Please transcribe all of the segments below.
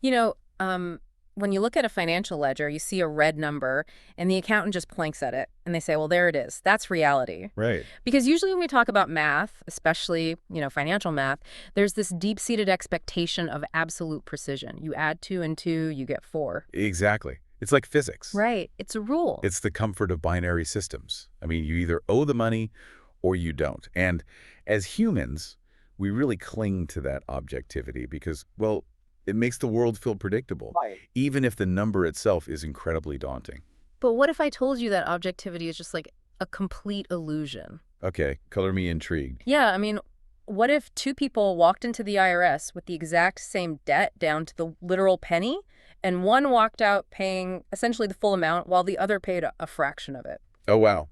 You know, when you look at a financial ledger, you see a red number, and the accountant just blinks at it, and they say, well, there it is. That's reality. Right. Because usually when we talk about math, especially, financial math, there's this deep-seated expectation of absolute precision. You add 2 and 2, you get 4. Exactly. It's like physics. Right. It's a rule. It's the comfort of binary systems. I mean, you either owe the money or you don't. And as humans, we really cling to that objectivity because, well, it makes the world feel predictable, Right. even if the number itself is incredibly daunting. But what if I told you that objectivity is just like a complete illusion? Okay, color me intrigued. Yeah, I mean, what if 2 people walked into the IRS with the exact same debt down to the literal penny, and one walked out paying essentially the full amount while the other paid a fraction of it? Oh, wow.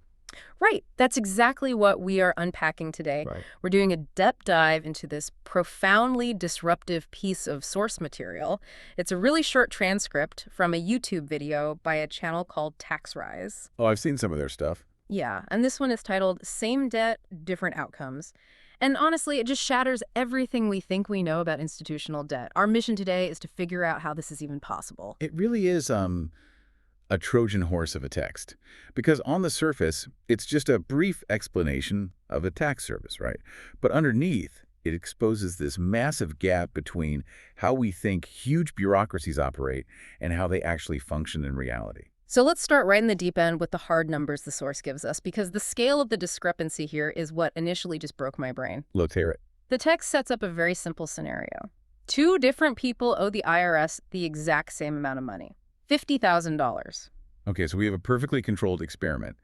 Right. That's exactly what we are unpacking today. Right. We're doing a depth dive into this profoundly disruptive piece of source material. It's a really short transcript from a YouTube video by a channel called TaxRise. Oh, I've seen some of their stuff. Yeah, and this one is titled Same Debt, Different Outcomes. And honestly, it just shatters everything we think we know about institutional debt. Our mission today is to figure out how this is even possible. It really is a Trojan horse of a text. Because on the surface, it's just a brief explanation of a tax service, right? But underneath, it exposes this massive gap between how we think huge bureaucracies operate and how they actually function in reality. So let's start right in the deep end with the hard numbers the source gives us, because the scale of the discrepancy here is what initially just broke my brain. Let's hear it. The text sets up a very simple scenario. 2 different people owe the IRS the exact same amount of money, $50,000. Okay, so we have a perfectly controlled experiment.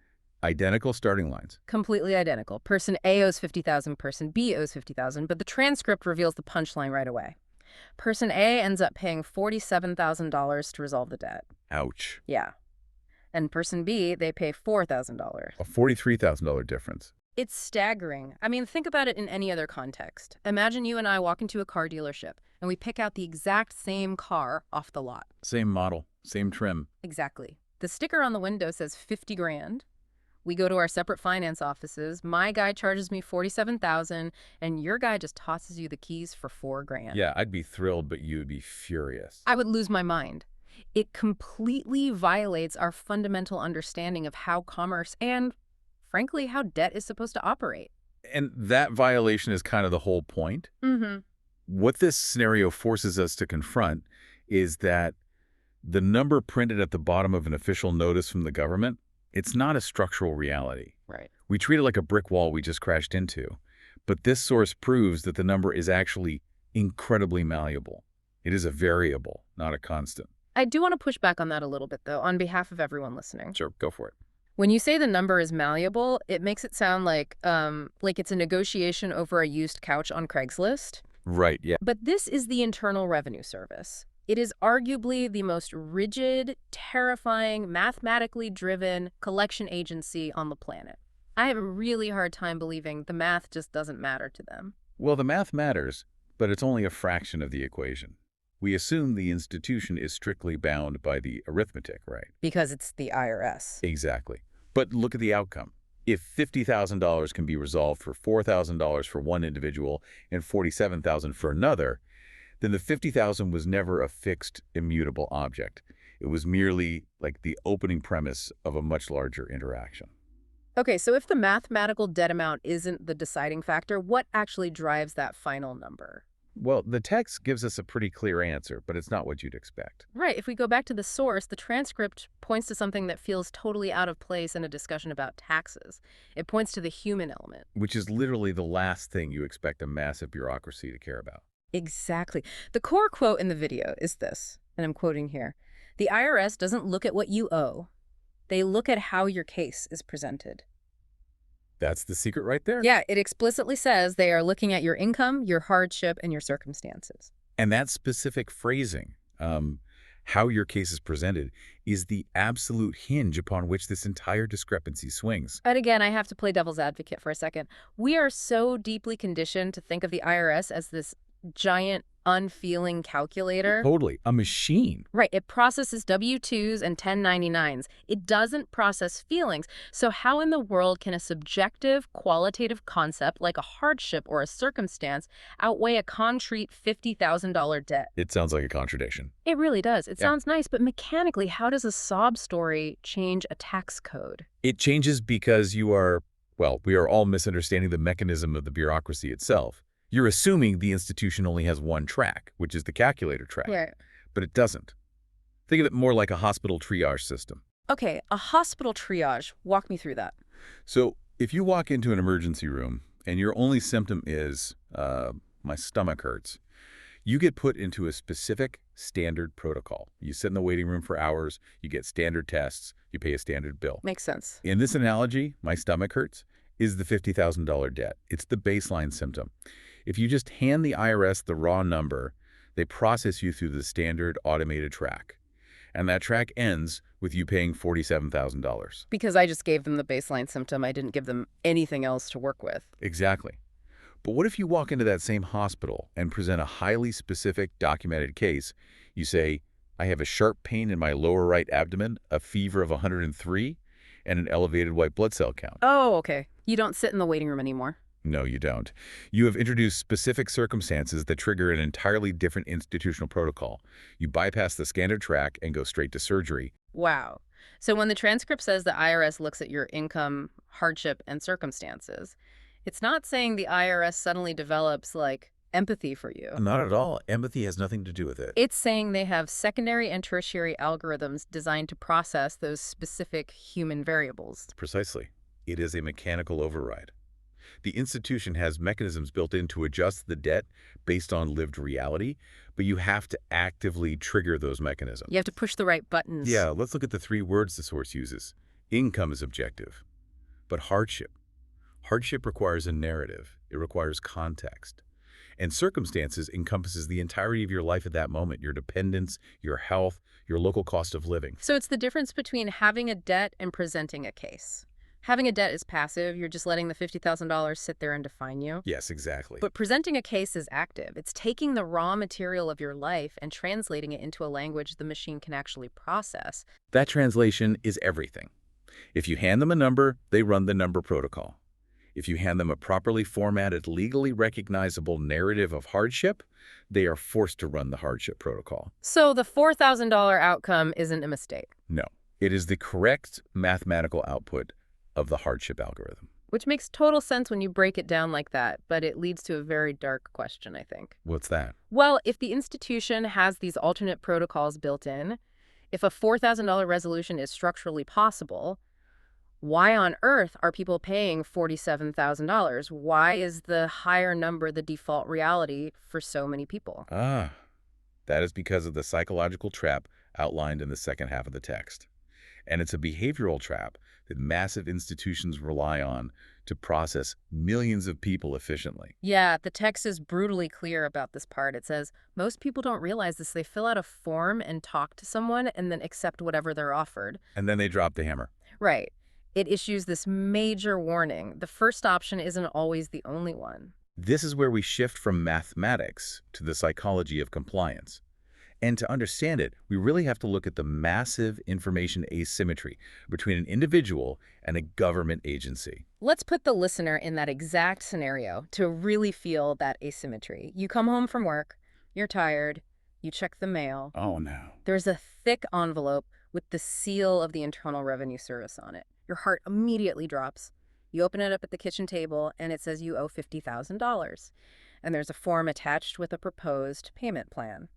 Identical starting lines. Completely identical. Person A owes $50,000, person B owes $50,000, but the transcript reveals the punchline right away. Person A ends up paying $47,000 to resolve the debt. Ouch. Yeah. And person B, they pay $4,000. A $43,000 difference. It's staggering. I mean, think about it in any other context. Imagine you and I walk into a car dealership and we pick out the exact same car off the lot. Same model, same trim. Exactly. The sticker on the window says 50 grand. We go to our separate finance offices. My guy charges me $47,000 and your guy just tosses you the keys for $4 grand. Yeah, I'd be thrilled, but you'd be furious. I would lose my mind. It completely violates our fundamental understanding of how commerce and, frankly, how debt is supposed to operate. And that violation is kind of the whole point. Mm-hmm. What this scenario forces us to confront is that the number printed at the bottom of an official notice from the government, it's not a structural reality. Right. We treat it like a brick wall we just crashed into. But this source proves that the number is actually incredibly malleable. It is a variable, not a constant. I do want to push back on that a little bit, though, on behalf of everyone listening. Sure, go for it. When you say the number is malleable, it makes it sound like it's a negotiation over a used couch on Craigslist. Right, yeah. But this is the Internal Revenue Service. It is arguably the most rigid, terrifying, mathematically driven collection agency on the planet. I have a really hard time believing the math just doesn't matter to them. Well, the math matters, but it's only a fraction of the equation. We assume the institution is strictly bound by the arithmetic, right? Because it's the IRS. Exactly. But look at the outcome. If $50,000 can be resolved for $4,000 for one individual and $47,000 for another, then the $50,000 was never a fixed, immutable object. It was merely like the opening premise of a much larger interaction. Okay, so if the mathematical debt amount isn't the deciding factor, what actually drives that final number? Well, the text gives us a pretty clear answer, but it's not what you'd expect. Right. If we go back to the source, the transcript points to something that feels totally out of place in a discussion about taxes. It points to the human element. Which is literally the last thing you expect a massive bureaucracy to care about. Exactly. The core quote in the video is this, and I'm quoting here. The IRS doesn't look at what you owe. They look at how your case is presented. That's the secret right there. Yeah, it explicitly says they are looking at your income, your hardship, and your circumstances. And that specific phrasing, how your case is presented, is the absolute hinge upon which this entire discrepancy swings. But again, I have to play devil's advocate for a second. We are so deeply conditioned to think of the IRS as this giant, unfeeling calculator. Totally. A machine. Right, it processes W-2s and 1099s. It doesn't process feelings. So how in the world can a subjective, qualitative concept like a hardship or a circumstance outweigh a concrete $50,000 debt? It sounds like a contradiction. It really does. It Yeah. sounds nice, but mechanically, how does a sob story change a tax code? It changes because we are all misunderstanding the mechanism of the bureaucracy itself. You're assuming the institution only has one track, which is the calculator track. Right. But it doesn't. Think of it more like a hospital triage system. Okay, a hospital triage. Walk me through that. So if you walk into an emergency room and your only symptom is, my stomach hurts, you get put into a specific standard protocol. You sit in the waiting room for hours, you get standard tests, you pay a standard bill. Makes sense. In this analogy, my stomach hurts is the $50,000 debt. It's the baseline symptom. If you just hand the IRS the raw number, they process you through the standard automated track. And that track ends with you paying $47,000. Because I just gave them the baseline symptom. I didn't give them anything else to work with. Exactly. But what if you walk into that same hospital and present a highly specific documented case? You say, I have a sharp pain in my lower right abdomen, a fever of 103, and an elevated white blood cell count. Oh, okay. You don't sit in the waiting room anymore. No, you don't. You have introduced specific circumstances that trigger an entirely different institutional protocol. You bypass the standard track and go straight to surgery. Wow. So when the transcript says the IRS looks at your income, hardship, and circumstances, it's not saying the IRS suddenly develops, like, empathy for you. Not at all. Empathy has nothing to do with it. It's saying they have secondary and tertiary algorithms designed to process those specific human variables. Precisely. It is a mechanical override. The institution has mechanisms built in to adjust the debt based on lived reality, but you have to actively trigger those mechanisms. You have to push the right buttons. Yeah, let's look at the three words the source uses. Income is objective, but hardship. Hardship requires a narrative. It requires context. And circumstances encompasses the entirety of your life at that moment, your dependence, your health, your local cost of living. So it's the difference between having a debt and presenting a case. Having a debt is passive. You're just letting the $50,000 sit there and define you. Yes, exactly. But presenting a case is active. It's taking the raw material of your life and translating it into a language the machine can actually process. That translation is everything. If you hand them a number, they run the number protocol. If you hand them a properly formatted, legally recognizable narrative of hardship, they are forced to run the hardship protocol. So the $4,000 outcome isn't a mistake. No, it is the correct mathematical output of the hardship algorithm. Which makes total sense when you break it down like that, but it leads to a very dark question, I think. What's that? Well, if the institution has these alternate protocols built in, if a $4,000 resolution is structurally possible, why on earth are people paying $47,000? Why is the higher number the default reality for so many people? That is because of the psychological trap outlined in the second half of the text. And it's a behavioral trap that massive institutions rely on to process millions of people efficiently. Yeah, the text is brutally clear about this part. It says, most people don't realize this. They fill out a form and talk to someone and then accept whatever they're offered. And then they drop the hammer. Right. It issues this major warning. The first option isn't always the only one. This is where we shift from mathematics to the psychology of compliance. And to understand it, we really have to look at the massive information asymmetry between an individual and a government agency. Let's put the listener in that exact scenario to really feel that asymmetry. You come home from work, you're tired, you check the mail. Oh, no. There's a thick envelope with the seal of the Internal Revenue Service on it. Your heart immediately drops. You open it up at the kitchen table, and it says you owe $50,000. And there's a form attached with a proposed payment plan.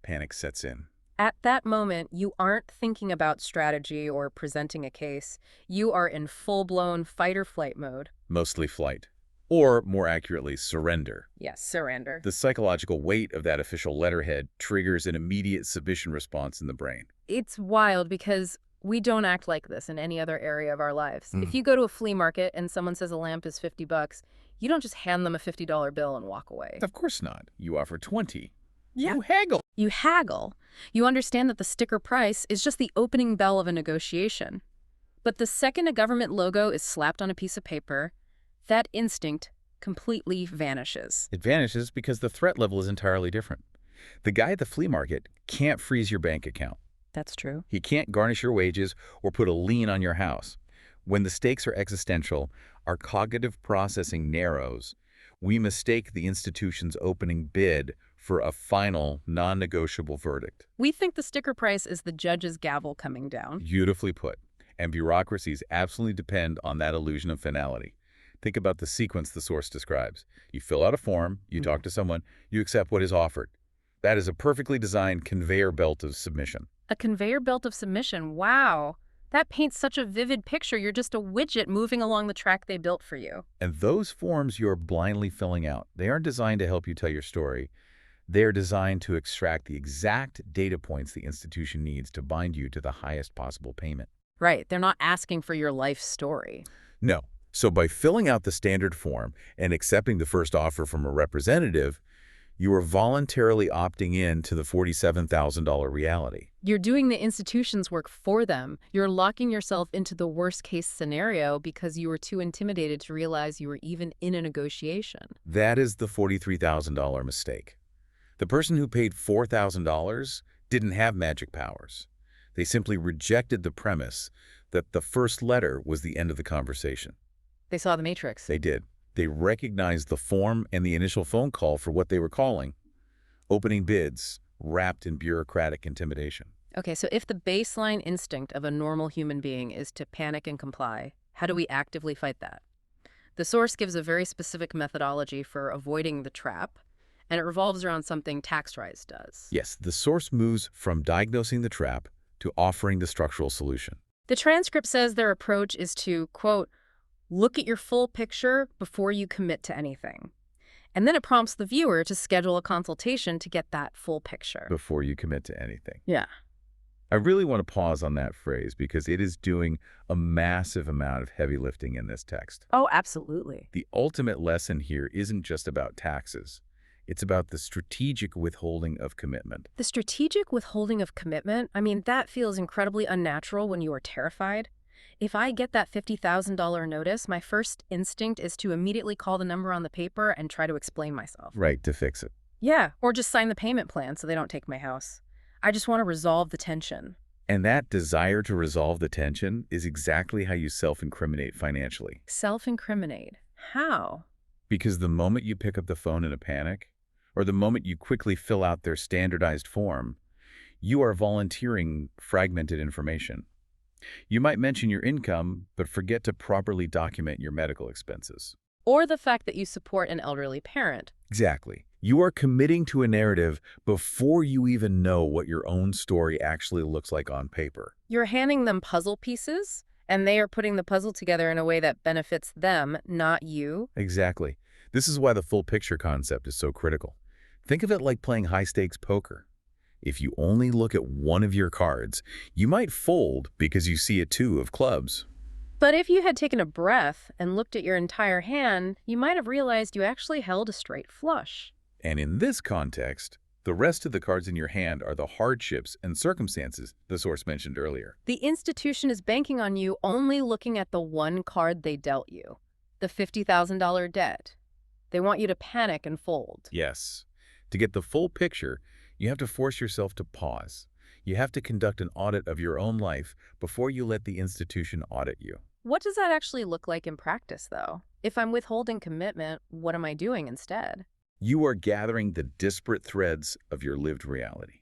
Panic sets in. At that moment, you aren't thinking about strategy or presenting a case. You are in full-blown fight-or-flight mode. Mostly flight. Or, more accurately, surrender. Yes, surrender. The psychological weight of that official letterhead triggers an immediate submission response in the brain. It's wild because we don't act like this in any other area of our lives. If you go to a flea market and someone says a lamp is $50, you don't just hand them a $50 bill and walk away. Of course not. You offer 20. Yeah. You haggle. You haggle. You understand that the sticker price is just the opening bell of a negotiation. But the second a government logo is slapped on a piece of paper, that instinct completely vanishes. It vanishes because the threat level is entirely different. The guy at the flea market can't freeze your bank account. That's true. He can't garnish your wages or put a lien on your house. When the stakes are existential, our cognitive processing narrows. We mistake the institution's opening bid for a final, non-negotiable verdict. We think the sticker price is the judge's gavel coming down. Beautifully put. And bureaucracies absolutely depend on that illusion of finality. Think about the sequence the source describes. You fill out a form, you talk to someone, you accept what is offered. That is a perfectly designed conveyor belt of submission. A conveyor belt of submission. Wow. That paints such a vivid picture. You're just a widget moving along the track they built for you. And those forms you're blindly filling out, they aren't designed to help you tell your story. They're designed to extract the exact data points the institution needs to bind you to the highest possible payment. Right. They're not asking for your life story. No. So by filling out the standard form and accepting the first offer from a representative, you are voluntarily opting in to the $47,000 reality. You're doing the institution's work for them. You're locking yourself into the worst-case scenario because you were too intimidated to realize you were even in a negotiation. That is the $43,000 mistake. The person who paid $4,000 didn't have magic powers. They simply rejected the premise that the first letter was the end of the conversation. They saw the matrix. They did. They recognized the form and the initial phone call for what they were calling opening bids wrapped in bureaucratic intimidation. Okay, so if the baseline instinct of a normal human being is to panic and comply, how do we actively fight that? The source gives a very specific methodology for avoiding the trap, and it revolves around something TaxRise does. Yes, the source moves from diagnosing the trap to offering the structural solution. The transcript says their approach is to, quote, look at your full picture before you commit to anything. And then it prompts the viewer to schedule a consultation to get that full picture. Before you commit to anything. Yeah. I really want to pause on that phrase because it is doing a massive amount of heavy lifting in this text. Oh, absolutely. The ultimate lesson here isn't just about taxes. It's about the strategic withholding of commitment. The strategic withholding of commitment, I mean, that feels incredibly unnatural when you are terrified. If I get that $50,000 notice, my first instinct is to immediately call the number on the paper and try to explain myself. Right, to fix it. Yeah, or just sign the payment plan so they don't take my house. I just want to resolve the tension. And that desire to resolve the tension is exactly how you self-incriminate financially. Self-incriminate. How? Because the moment you pick up the phone in a panic, or the moment you quickly fill out their standardized form, you are volunteering fragmented information. You might mention your income, but forget to properly document your medical expenses. Or the fact that you support an elderly parent. Exactly. You are committing to a narrative before you even know what your own story actually looks like on paper. You're handing them puzzle pieces, and they are putting the puzzle together in a way that benefits them, not you. Exactly. This is why the full picture concept is so critical. Think of it like playing high-stakes poker. If you only look at one of your cards, you might fold because you see a two of clubs. But if you had taken a breath and looked at your entire hand, you might have realized you actually held a straight flush. And in this context, the rest of the cards in your hand are the hardships and circumstances the source mentioned earlier. The institution is banking on you only looking at the one card they dealt you, the $50,000 debt. They want you to panic and fold. Yes. To get the full picture, you have to force yourself to pause. You have to conduct an audit of your own life before you let the institution audit you. What does that actually look like in practice, though? If I'm withholding commitment, what am I doing instead? You are gathering the disparate threads of your lived reality.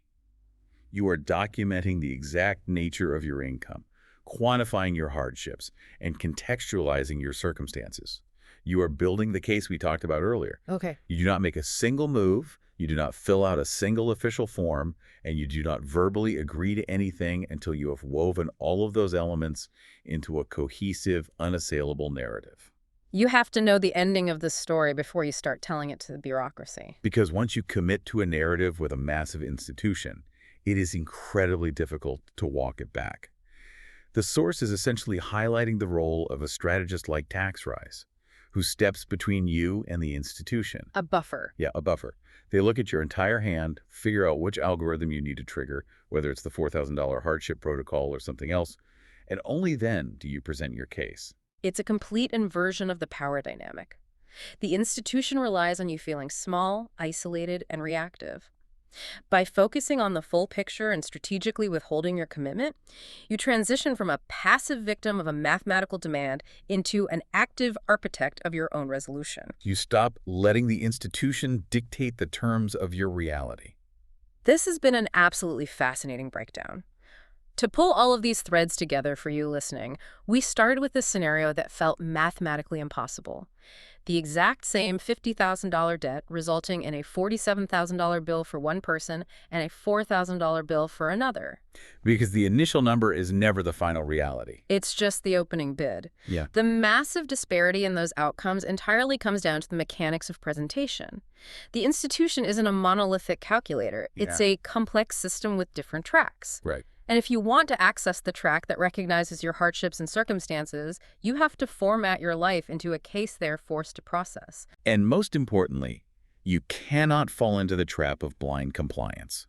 You are documenting the exact nature of your income, quantifying your hardships, and contextualizing your circumstances. You are building the case we talked about earlier. Okay. You do not make a single move, you do not fill out a single official form, and you do not verbally agree to anything until you have woven all of those elements into a cohesive, unassailable narrative. You have to know the ending of the story before you start telling it to the bureaucracy. Because once you commit to a narrative with a massive institution, it is incredibly difficult to walk it back. The source is essentially highlighting the role of a strategist like TaxRise, who steps between you and the institution. A buffer. Yeah, a buffer. They look at your entire hand, figure out which algorithm you need to trigger, whether it's the $4,000 hardship protocol or something else, and only then do you present your case. It's a complete inversion of the power dynamic. The institution relies on you feeling small, isolated, and reactive. By focusing on the full picture and strategically withholding your commitment, you transition from a passive victim of a mathematical demand into an active architect of your own resolution. You stop letting the institution dictate the terms of your reality. This has been an absolutely fascinating breakdown. To pull all of these threads together for you listening, we started with a scenario that felt mathematically impossible. The exact same $50,000 debt resulting in a $47,000 bill for one person and a $4,000 bill for another. Because the initial number is never the final reality. It's just the opening bid. Yeah. The massive disparity in those outcomes entirely comes down to the mechanics of presentation. The institution isn't a monolithic calculator. It's a complex system with different tracks. Right. And if you want to access the track that recognizes your hardships and circumstances, you have to format your life into a case they're forced to process. And most importantly, you cannot fall into the trap of blind compliance.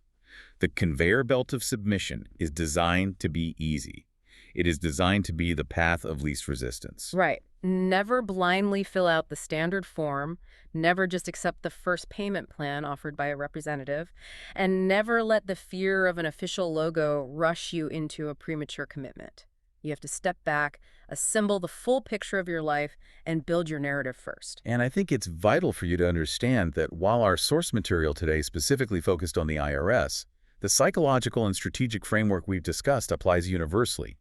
The conveyor belt of submission is designed to be easy. It is designed to be the path of least resistance. Right. Never blindly fill out the standard form, never just accept the first payment plan offered by a representative, and never let the fear of an official logo rush you into a premature commitment. You have to step back, assemble the full picture of your life, and build your narrative first. And I think it's vital for you to understand that while our source material today specifically focused on the IRS, the psychological and strategic framework we've discussed applies universally.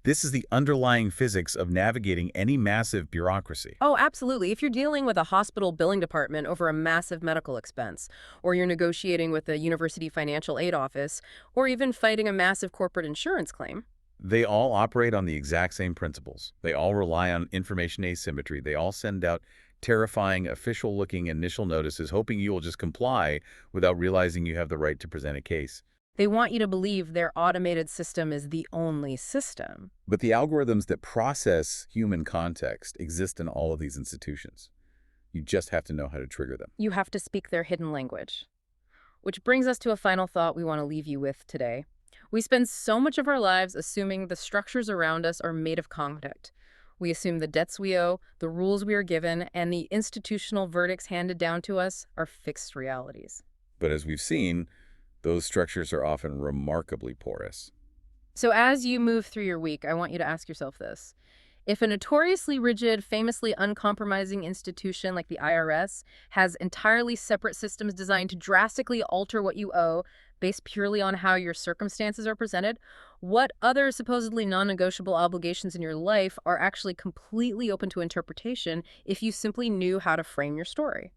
This is the underlying physics of navigating any massive bureaucracy. Oh, absolutely. If you're dealing with a hospital billing department over a massive medical expense, or you're negotiating with a university financial aid office, or even fighting a massive corporate insurance claim. They all operate on the exact same principles. They all rely on information asymmetry. They all send out terrifying, official-looking initial notices, hoping you will just comply without realizing you have the right to present a case. They want you to believe their automated system is the only system. But the algorithms that process human context exist in all of these institutions. You just have to know how to trigger them. You have to speak their hidden language. Which brings us to a final thought we want to leave you with today. We spend so much of our lives assuming the structures around us are made of conduct. We assume the debts we owe, the rules we are given, and the institutional verdicts handed down to us are fixed realities. But as we've seen, those structures are often remarkably porous. So as you move through your week, I want you to ask yourself this. If a notoriously rigid, famously uncompromising institution like the IRS has entirely separate systems designed to drastically alter what you owe based purely on how your circumstances are presented, what other supposedly non-negotiable obligations in your life are actually completely open to interpretation if you simply knew how to frame your story?